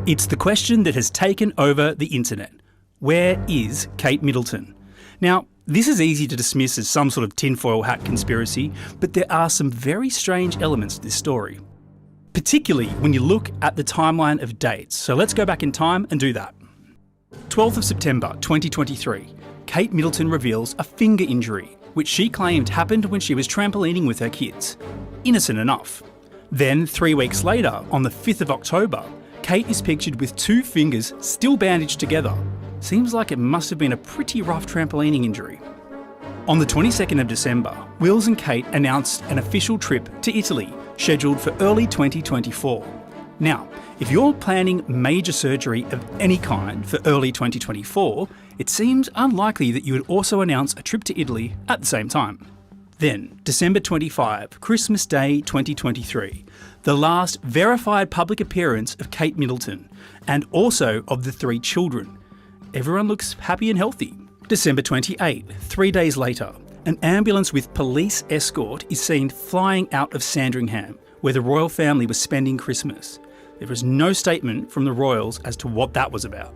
It's the question that has taken over the internet. Where is Kate Middleton? Now, this is easy to dismiss as some sort of tinfoil hat conspiracy, but there are some very strange elements to this story. Particularly when you look at the timeline of dates. So let's go back in time and do that. 12th of September 2023, Kate Middleton reveals a finger injury, which she claimed happened when she was trampolining with her kids. Innocent enough. Then 3 weeks later, on the 5th of October, Kate is pictured with 2 fingers still bandaged together. Seems like it must have been a pretty rough trampolining injury. On the 22nd of December, Wills and Kate announced an official trip to Italy, scheduled for early 2024. Now, if you're planning major surgery of any kind for early 2024, it seems unlikely that you would also announce a trip to Italy at the same time. Then, December 25, Christmas Day 2023, the last verified public appearance of Kate Middleton, and also of the 3 children. Everyone looks happy and healthy. December 28, 3 days later, an ambulance with police escort is seen flying out of Sandringham, where the royal family was spending Christmas. There was no statement from the royals as to what that was about.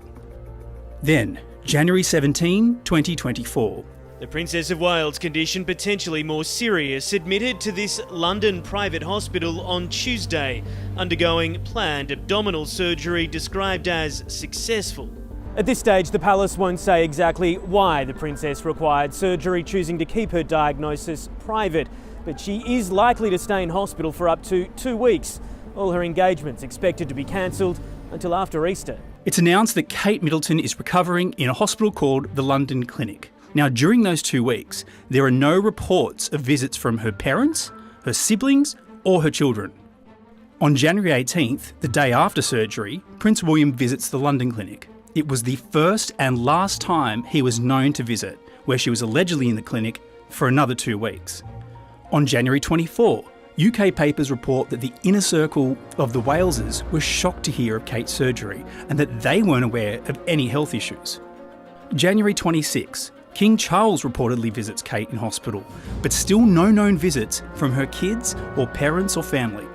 Then, January 17, 2024. The Princess of Wales' condition potentially more serious, admitted to this London private hospital on Tuesday, undergoing planned abdominal surgery described as successful. At this stage, the palace won't say exactly why the princess required surgery, choosing to keep her diagnosis private. But she is likely to stay in hospital for up to 2 weeks. All her engagements expected to be cancelled until after Easter. It's announced that Kate Middleton is recovering in a hospital called the London Clinic. Now, during those 2 weeks, there are no reports of visits from her parents, her siblings, or her children. On January 18th, the day after surgery, Prince William visits the London Clinic. It was the first and last time he was known to visit, where she was allegedly in the clinic for another 2 weeks. On January 24, UK papers report that the inner circle of the Waleses were shocked to hear of Kate's surgery and that they weren't aware of any health issues. January 26, King Charles reportedly visits Kate in hospital, but still no known visits from her kids or parents or family.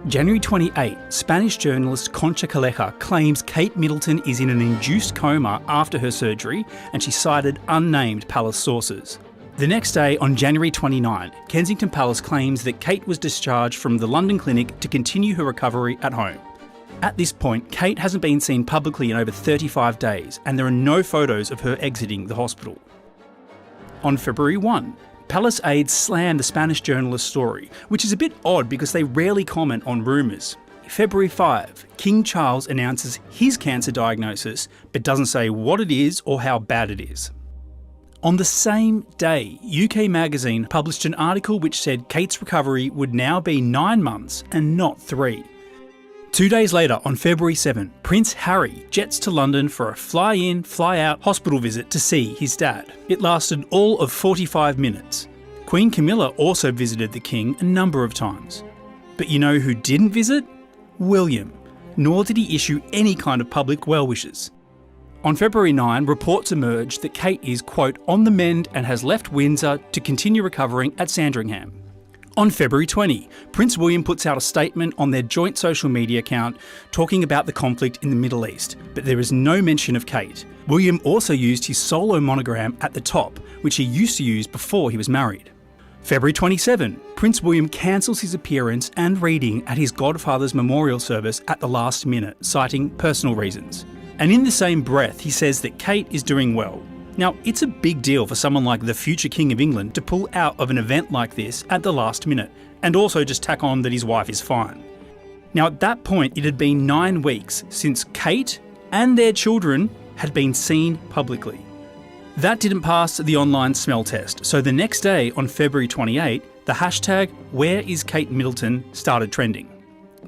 January 28, Spanish journalist Concha Calleja claims Kate Middleton is in an induced coma after her surgery, and she cited unnamed palace sources. The next day, on January 29, Kensington Palace claims that Kate was discharged from the London Clinic to continue her recovery at home. At this point, Kate hasn't been seen publicly in over 35 days, and there are no photos of her exiting the hospital. On February 1, Palace aides slam the Spanish journalist's story, which is a bit odd because they rarely comment on rumours. February 5, King Charles announces his cancer diagnosis, but doesn't say what it is or how bad it is. On the same day, UK Magazine published an article which said Kate's recovery would now be 9 months and not 3. 2 days later, on February 7, Prince Harry jets to London for a fly-in, fly-out hospital visit to see his dad. It lasted all of 45 minutes. Queen Camilla also visited the king a number of times. But you know who didn't visit? William. Nor did he issue any kind of public well wishes. On February 9, reports emerged that Kate is, quote, on the mend and has left Windsor to continue recovering at Sandringham. On February 20, Prince William puts out a statement on their joint social media account talking about the conflict in the Middle East, but there is no mention of Kate. William also used his solo monogram at the top, which he used to use before he was married. February 27, Prince William cancels his appearance and reading at his godfather's memorial service at the last minute, citing personal reasons. And in the same breath, he says that Kate is doing well. Now, it's a big deal for someone like the future King of England to pull out of an event like this at the last minute, and also just tack on that his wife is fine. Now, at that point, it had been 9 weeks since Kate and their children had been seen publicly. That didn't pass the online smell test, so the next day, on February 28, the hashtag #WhereIsKateMiddleton started trending.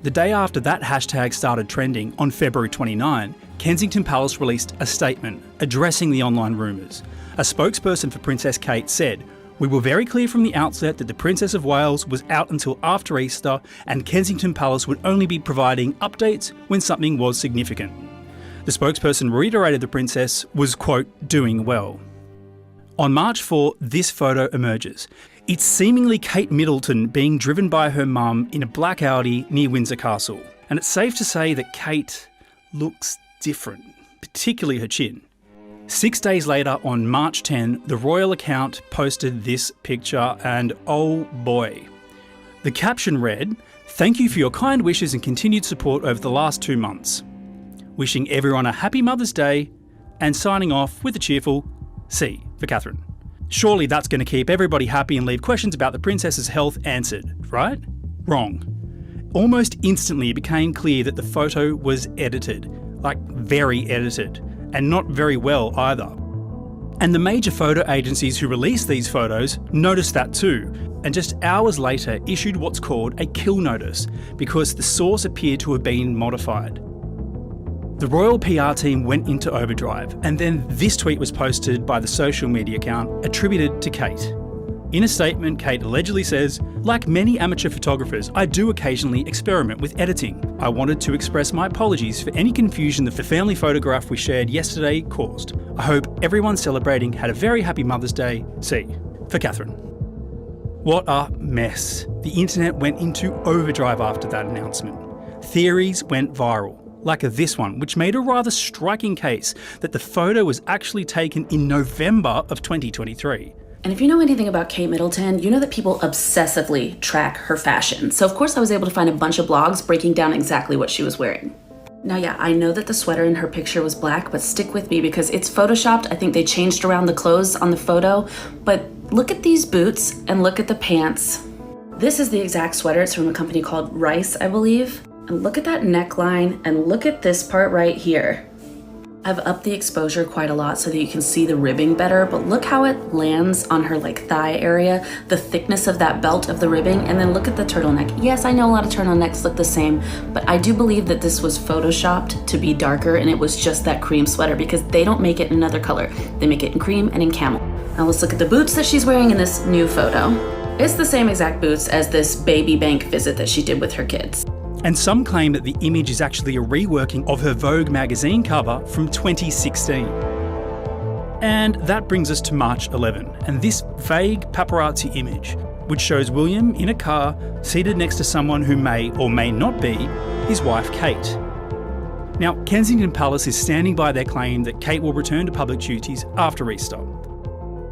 The day after that hashtag started trending, on February 29, Kensington Palace released a statement addressing the online rumours. A spokesperson for Princess Kate said, "We were very clear from the outset that the Princess of Wales was out until after Easter, and Kensington Palace would only be providing updates when something was significant." The spokesperson reiterated the princess was, quote, doing well. On March 4, this photo emerges. It's seemingly Kate Middleton being driven by her mum in a black Audi near Windsor Castle. And it's safe to say that Kate looks different, particularly her chin. 6 days later, on March 10, the royal account posted this picture, and oh boy. The caption read, "Thank you for your kind wishes and continued support over the last 2 months. Wishing everyone a happy Mother's Day," and signing off with a cheerful C for Catherine. Surely that's going to keep everybody happy and leave questions about the princess's health answered, right? Wrong. Almost instantly it became clear that the photo was edited, like very edited, and not very well either. And the major photo agencies who released these photos noticed that too, and just hours later issued what's called a kill notice because the source appeared to have been modified. The royal PR team went into overdrive, and then this tweet was posted by the social media account attributed to Kate. In a statement, Kate allegedly says, "Like many amateur photographers, I do occasionally experiment with editing. I wanted to express my apologies for any confusion that the family photograph we shared yesterday caused. I hope everyone celebrating had a very happy Mother's Day. C for Catherine." What a mess. The internet went into overdrive after that announcement. Theories went viral, like this one, which made a rather striking case that the photo was actually taken in November of 2023. And if you know anything about Kate Middleton, you know that people obsessively track her fashion. So of course I was able to find a bunch of blogs breaking down exactly what she was wearing. Now yeah, I know that the sweater in her picture was black, but stick with me because it's photoshopped. I think they changed around the clothes on the photo, but look at these boots and look at the pants. This is the exact sweater. It's from a company called Rice, I believe. And look at that neckline and look at this part right here. I've upped the exposure quite a lot so that you can see the ribbing better, but look how it lands on her thigh area, the thickness of that belt of the ribbing, and then look at the turtleneck. Yes, I know a lot of turtlenecks look the same, but I do believe that this was photoshopped to be darker and it was just that cream sweater because they don't make it in another color. They make it in cream and in camel. Now let's look at the boots that she's wearing in this new photo. It's the same exact boots as this baby bank visit that she did with her kids. And some claim that the image is actually a reworking of her Vogue magazine cover from 2016. And that brings us to March 11, and this vague paparazzi image, which shows William in a car seated next to someone who may or may not be his wife Kate. Now, Kensington Palace is standing by their claim that Kate will return to public duties after Easter.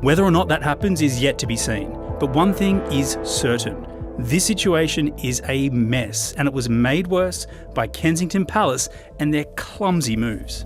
Whether or not that happens is yet to be seen, but one thing is certain. This situation is a mess, and it was made worse by Kensington Palace and their clumsy moves.